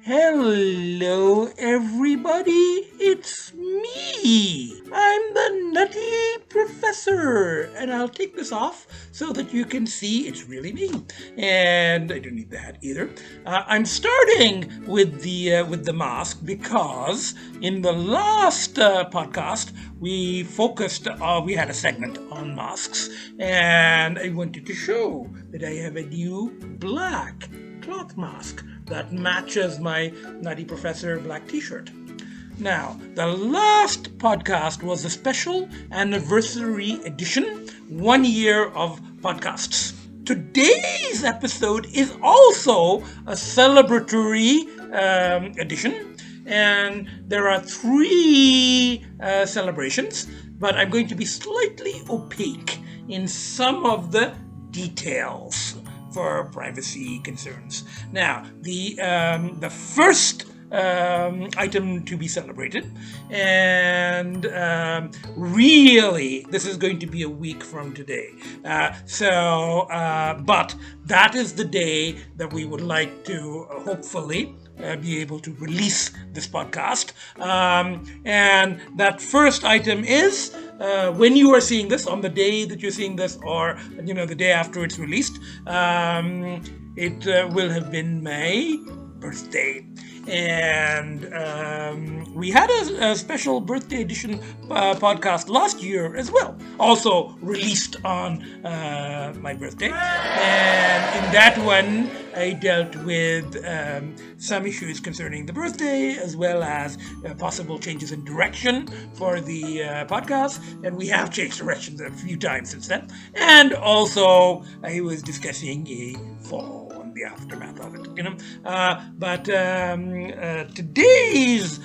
Hello, everybody. It's me. I'm the Nutty Professor, and I'll take this off so that you can see it's really me. And I don't need the hat either. I'm starting with the mask because in the last podcast we we had a segment on masks, and I wanted to show that I have a new black cloth mask that matches my Nutty Professor black t-shirt. Now, the last podcast was a special anniversary edition, 1 year of podcasts. Today's episode is also a celebratory edition, and there are 3 celebrations, but I'm going to be slightly opaque in some of the details for privacy concerns. Now, the first item to be celebrated, and really, this is going to be a week from today. But that is the day that we would like to hopefully be able to release this podcast. And that first item is when you are seeing this, on the day that you're seeing this, or the day after it's released, it will have been my birthday. And we had a special birthday edition podcast last year as well, also released on my birthday. And in that one, I dealt with some issues concerning the birthday, as well as possible changes in direction for the podcast. And we have changed directions a few times since then. And also, I was discussing a fall, the aftermath of it, but today's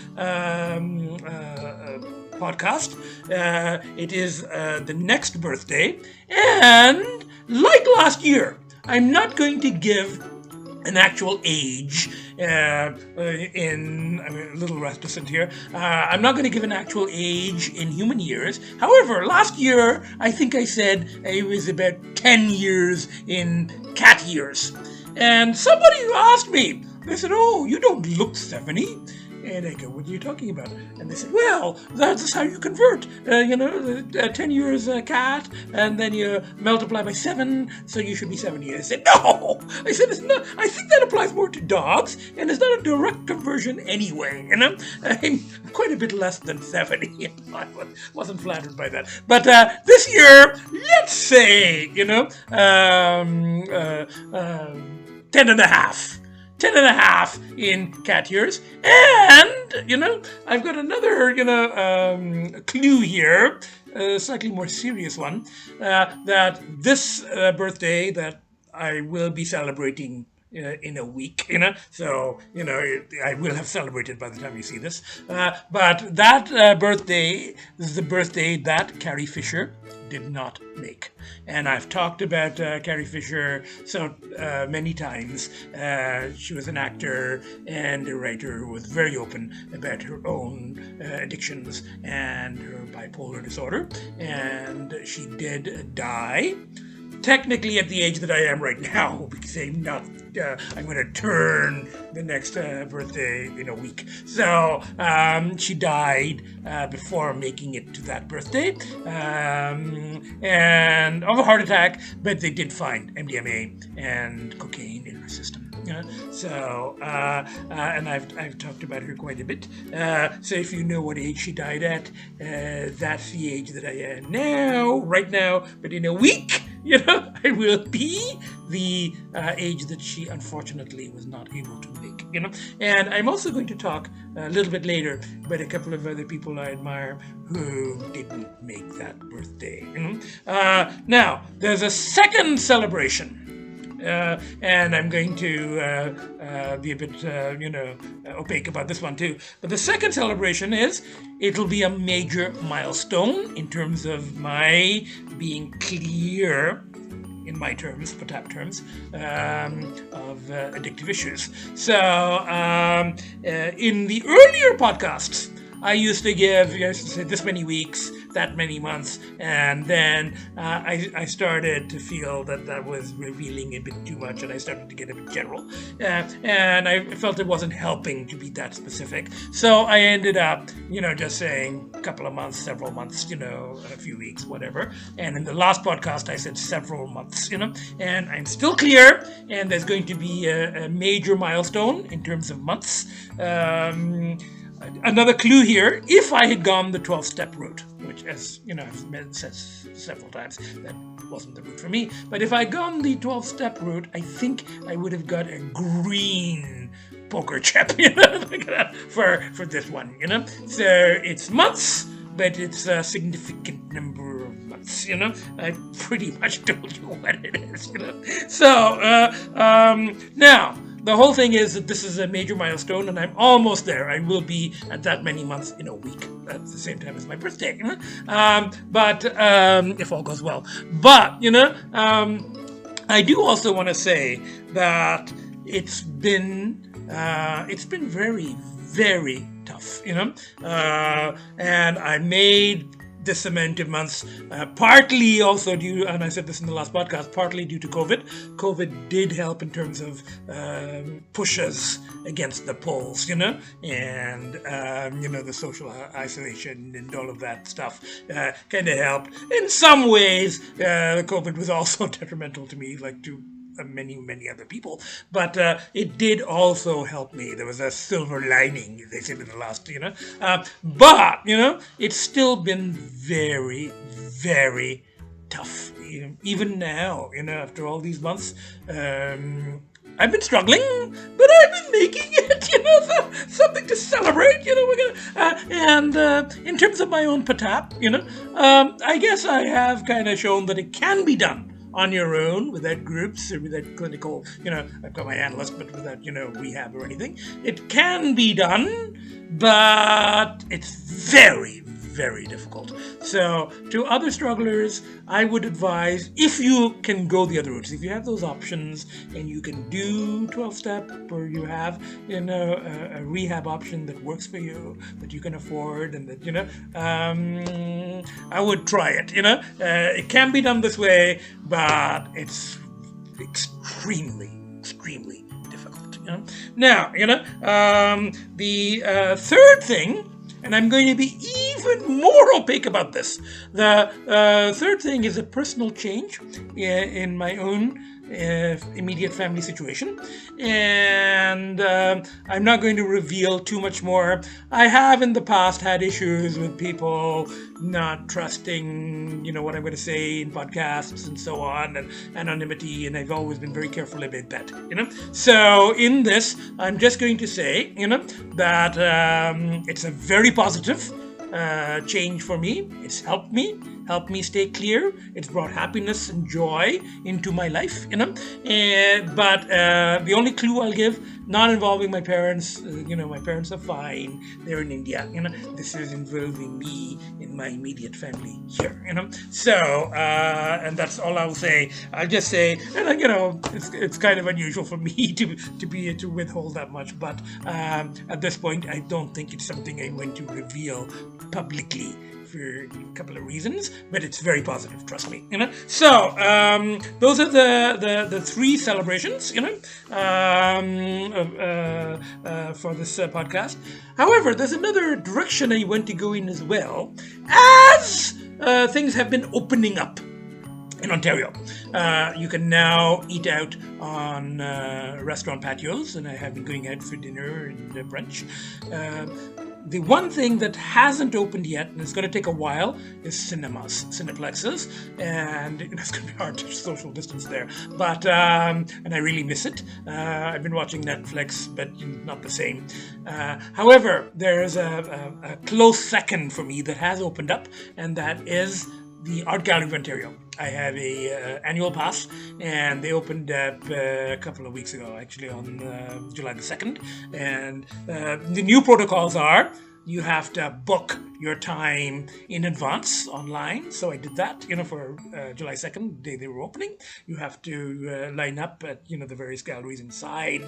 podcast, it is the next birthday, and like last year, I'm not going to give an actual age. I'm a little reticent here. I'm not going to give an actual age in human years. However, last year, I think I said I was about 10 years in cat years. And somebody asked me, they said, "Oh, you don't look 70. And I go, "What are you talking about?" And they said, "Well, that's how you convert. 10 years a cat, and then you multiply by 7, so you should be 70. I said, "No!" I said, "It's not. I think that applies more to dogs, and it's not a direct conversion anyway. I'm quite a bit less than 70. I wasn't flattered by that. But this year, let's say, 10 and a half. 10 and a half in cat years. And, I've got another, clue here, a slightly more serious one, that this birthday that I will be celebrating in a week, so, I will have celebrated by the time you see this. But that birthday is the birthday that Carrie Fisher did not make. And I've talked about Carrie Fisher so many times. She was an actor and a writer who was very open about her own addictions and her bipolar disorder. And she did die, technically at the age that I am right now, because I'm going to turn the next birthday in a week. So she died before making it to that birthday, and of a heart attack, but they did find MDMA and cocaine in her system. So, and I've talked about her quite a bit. So if you know what age she died at, that's the age that I am now, right now, but in a week, I will be the age that she unfortunately was not able to make, And I'm also going to talk a little bit later about a couple of other people I admire who didn't make that birthday. Now, there's a second celebration. And I'm going to be a bit, opaque about this one too. But the second celebration it'll be a major milestone in terms of my being clear, in my terms, PTAP terms, of addictive issues. So in the earlier podcasts, I used to say this many weeks that many months, and then I started to feel that was revealing a bit too much, and I started to get a bit general, and I felt it wasn't helping to be that specific. So I ended up, just saying a couple of months, several months, a few weeks, whatever. And in the last podcast, I said several months, and I'm still clear. And there's going to be a major milestone in terms of months. Another clue here, if I had gone the 12-step route, which, as I've said several times, that wasn't the route for me. But if I'd gone the 12-step route, I think I would have got a green poker chip, for this one, So it's months, but it's a significant number of months, I pretty much told you what it is, So, now, the whole thing is that this is a major milestone, and I'm almost there. I will be at that many months in a week at the same time as my birthday, But if all goes well. But, I do also want to say that it's been very, very tough, and I made this amount of months, partly also due, and I said this in the last podcast, partly due to COVID. COVID did help in terms of pushes against the polls, and the social isolation and all of that stuff kind of helped. In some ways, COVID was also detrimental to me, like to many, many other people, but it did also help me. There was a silver lining, they said in the last, but, it's still been very, very tough. Even now, after all these months, I've been struggling, but I've been making it, something to celebrate, we're gonna, and in terms of my own patap, I guess I have kind of shown that it can be done on your own, without groups or without clinical, I've got my analyst, but without, rehab or anything. It can be done, but it's very, very difficult. So to other strugglers, I would advise, if you can go the other routes, if you have those options and you can do 12-step, or you have, a rehab option that works for you, that you can afford, and that, I would try it, it can be done this way, but it's extremely, extremely difficult, Now, the third thing, and I'm going to be even more opaque about this. The third thing is a personal change in my own immediate family situation, and I'm not going to reveal too much more. I have in the past had issues with people not trusting, what I'm going to say in podcasts and so on, and anonymity, and I've always been very careful about that, So in this, I'm just going to say, that it's a very positive change for me. It's helped me stay clear. It's brought happiness and joy into my life, but the only clue I'll give, not involving my parents, my parents are fine. They're in India, This is involving me in my immediate family here, So, and that's all I'll say. I'll just say, and it's kind of unusual for me to withhold that much, but at this point, I don't think it's something I'm going to reveal publicly, for a couple of reasons, but it's very positive, trust me. So those are the three celebrations, for this podcast. However, there's another direction I want to go in as well, as things have been opening up in Ontario. You can now eat out on restaurant patios, and I have been going out for dinner and brunch. The one thing that hasn't opened yet, and it's going to take a while, is cineplexes, and it's going to be hard to social distance there. But and I really miss it. I've been watching Netflix, but not the same. However, there is a close second for me that has opened up, and that is the Art Gallery of Ontario. I have a annual pass, and they opened up a couple of weeks ago, actually on July the 2nd. And the new protocols are, you have to book your time in advance online. So I did that, for July 2nd, the day they were opening. You have to line up at, the various galleries inside,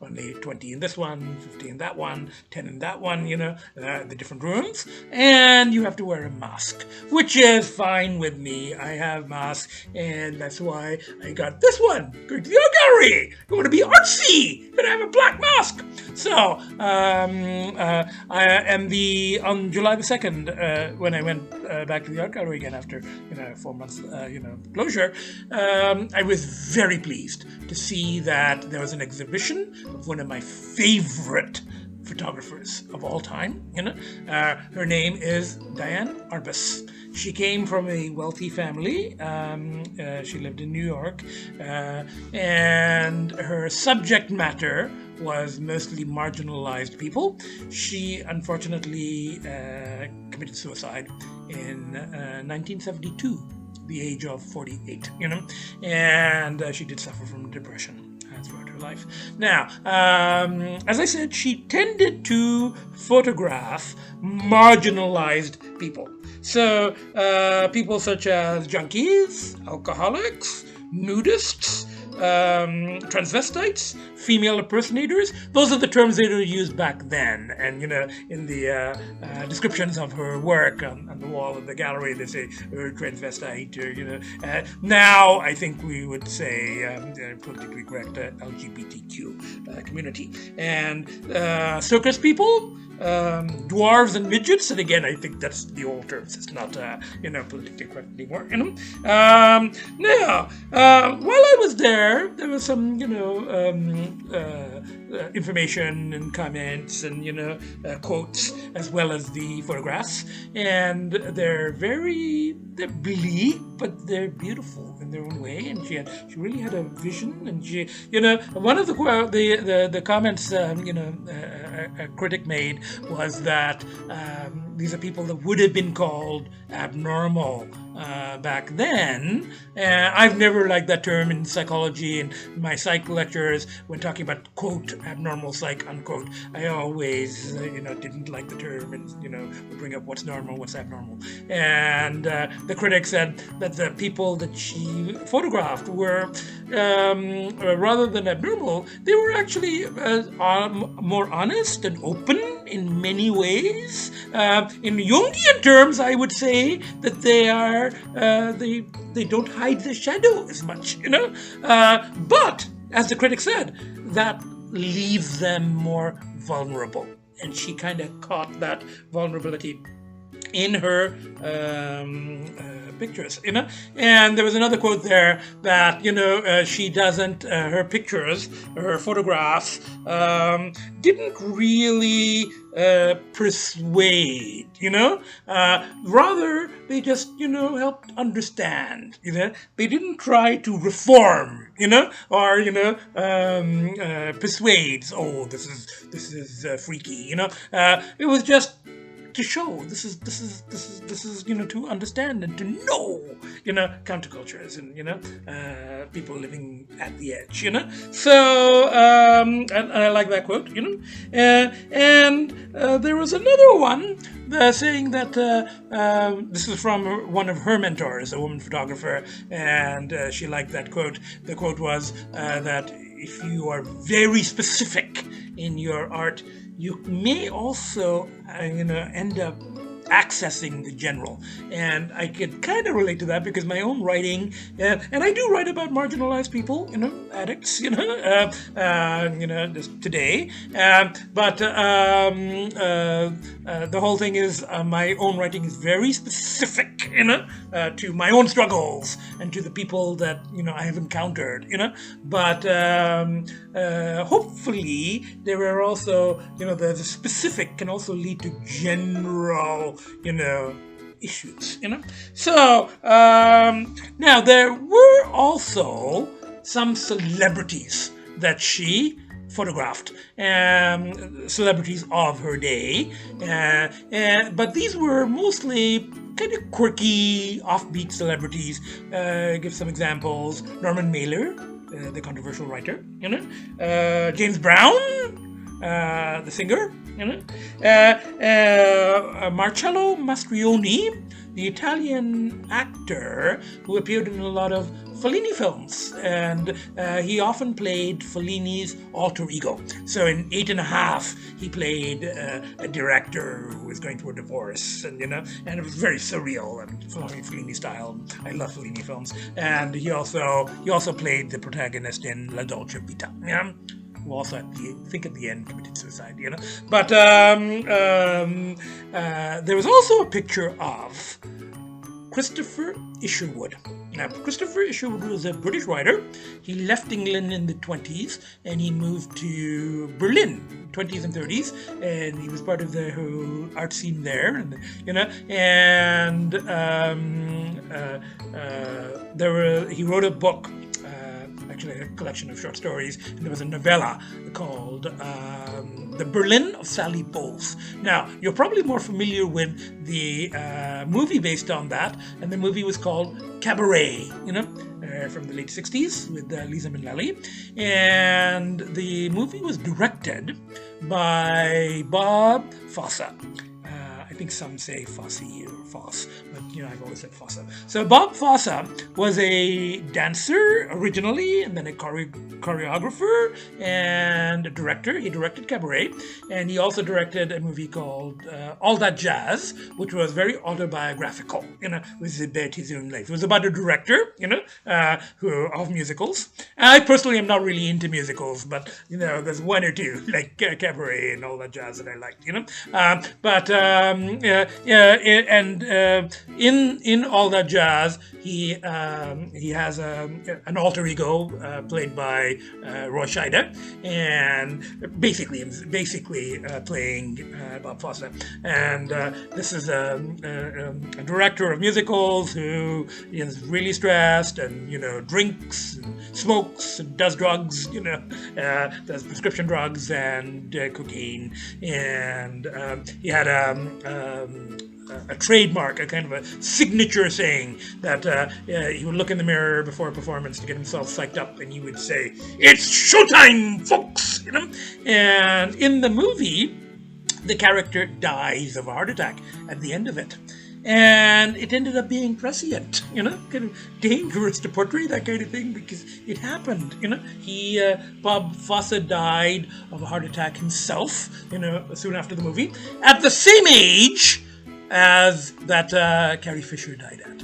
only 20 in this one, 50 in that one, 10 in that one, the different rooms. And you have to wear a mask, which is fine with me. I have masks, and that's why I got this one. Going to the art gallery. I want to be artsy, but I have a black mask. So, on July the 2nd, when I went back to the art gallery again after 4 months closure, I was very pleased to see that there was an exhibition of one of my favorite photographers of all time. Her name is Dianne Arbus. She came from a wealthy family. She lived in New York, and her subject matter was mostly marginalized people. She unfortunately committed suicide in 1972, the age of 48, and she did suffer from depression throughout her life. Now, as I said, she tended to photograph marginalized people. So, people such as junkies, alcoholics, nudists, transvestites, female impersonators. Those are the terms that were used back then. And, in the descriptions of her work on the wall of the gallery, they say transvestite, or, now I think we would say, politically correct, LGBTQ community. And circus people, dwarves and midgets, and again, I think that's the old terms. It's not, politically correct anymore. Now, while I was there was some, information and comments and, quotes, as well as the photographs, and they're bleak, but they're beautiful in their own way. And she really had a vision, and she, one of the comments, a critic made was that these are people that would have been called abnormal back then. I've never liked that term in psychology, and my psych lecturers, when talking about quote abnormal psych unquote, I always didn't like the term, and would bring up what's normal, what's abnormal. And the critic said that the people that she photographed were rather than abnormal, they were actually more honest and open in many ways. In Jungian terms, I would say that they are they don't hide the shadow as much, but as the critic said, that leaves them more vulnerable, and she kind of caught that vulnerability in her pictures, and there was another quote there that she doesn't, her pictures, her photographs didn't really persuade, rather they just helped understand, they didn't try to reform, or persuade. Oh, this is freaky, it was just to show this is to understand and to know countercultures and people living at the edge, so and I like that quote, and there was another one saying that this is from one of her mentors, a woman photographer, and she liked that quote. The quote was that if you are very specific in your art, you may also, end up accessing the general. And I could kind of relate to that because my own writing, and I do write about marginalized people, addicts, just today. But the whole thing is my own writing is very specific, to my own struggles and to the people that, I have encountered, But hopefully there are also, the specific can also lead to general, issues, So, now there were also some celebrities that she photographed, celebrities of her day, but these were mostly kind of quirky, offbeat celebrities. Give some examples: Norman Mailer, the controversial writer, James Brown, the singer, Marcello Mastroianni, the Italian actor who appeared in a lot of Fellini films, and he often played Fellini's alter ego. So in 8½, he played a director who was going through a divorce, and and it was very surreal and following Fellini style. I love Fellini films, and he also played the protagonist in La Dolce Vita. Who also at the end committed suicide, But there was also a picture of Christopher Isherwood. Now, Christopher Isherwood was a British writer. He left England in the 20s and he moved to Berlin, 20s and 30s, and he was part of the whole art scene there, and he wrote a book. Actually, a collection of short stories, and there was a novella called The Berlin of Sally Bowles. Now, you're probably more familiar with the movie based on that, and the movie was called Cabaret, from the late 60s with Liza Minnelli, and the movie was directed by Bob Fosse. I think some say Fosse or Fosse, but I've always said Fosse. So Bob Fosse was a dancer originally, and then a choreographer and a director. He directed Cabaret, and he also directed a movie called All That Jazz, which was very autobiographical, with about his own life. It was about a director, of musicals. I personally am not really into musicals, but there's one or two like Cabaret and All That Jazz that I liked, in All That Jazz, he has an alter ego played by Rashid, and basically playing Bob Fosse. And this is a director of musicals who is really stressed and drinks and smokes and does drugs, does prescription drugs and cocaine, and he had a trademark, a kind of a signature saying that he would look in the mirror before a performance to get himself psyched up, and he would say, "It's showtime, folks!" And in the movie, the character dies of a heart attack at the end of it. And it ended up being prescient, kind of dangerous to portray that kind of thing because it happened, Bob Fosse died of a heart attack himself, soon after the movie, at the same age as that Carrie Fisher died at,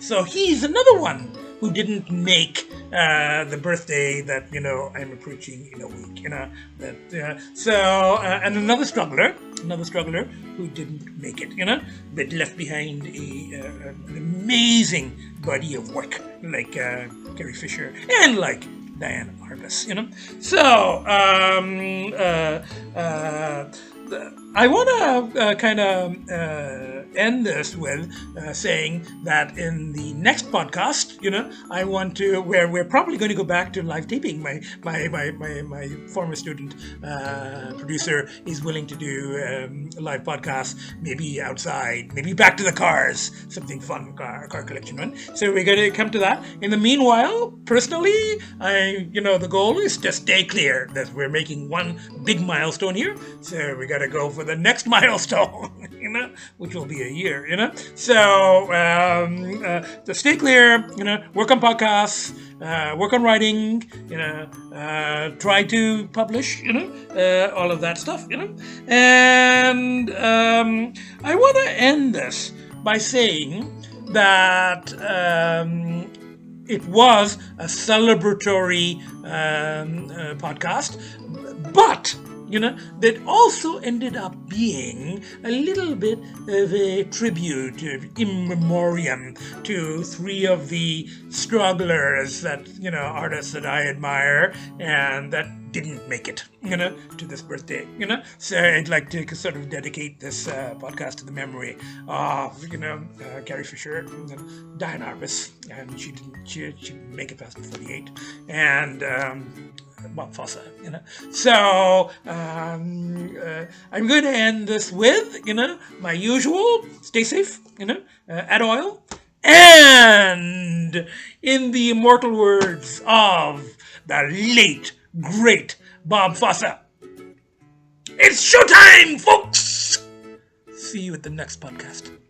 so he's another one who didn't make the birthday that I'm approaching in a week, and another struggler who didn't make it, but left behind an amazing body of work like Carrie Fisher and like Dianne Arbus, So I want to kind of end this with saying that in the next podcast, I want to, where we're probably going to go back to live taping. My former student producer is willing to do a live podcast, maybe outside, maybe back to the cars, something fun, car collection one. So we're going to come to that. In the meanwhile, personally, the goal is to stay clear that we're making one big milestone here. So we got to go for the next milestone, which will be a year, So to stay clear, work on podcasts, work on writing, try to publish, all of that stuff, And I want to end this by saying that it was a celebratory podcast, but that also ended up being a little bit of a tribute, in memoriam, to three of the strugglers that, artists that I admire and that didn't make it, to this birthday, So I'd like to sort of dedicate this podcast to the memory of, Carrie Fisher and Dianne Arbus, and she didn't make it past 48, and Bob Fosse, So I'm going to end this with, my usual, stay safe, add oil, and in the immortal words of the late, great Bob Fosse, It's showtime, folks! See you at the next podcast.